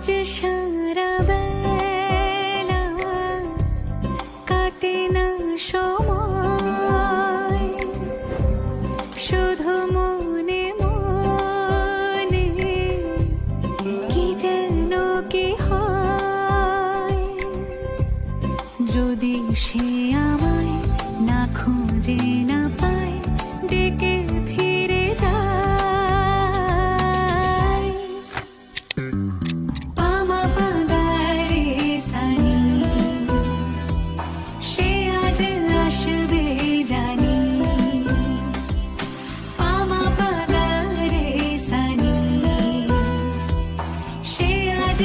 যে সারা বেলা কাটে না সময়, শুধু মনে মনে কি যেন কি হয়। যদি সে আমায় না খুঁজে না পায়, ডেকে ফিরে যায়। পামা পাগারে সানি, সে আজ আসবে জানি। পামা পাগারে সানি, সে আজ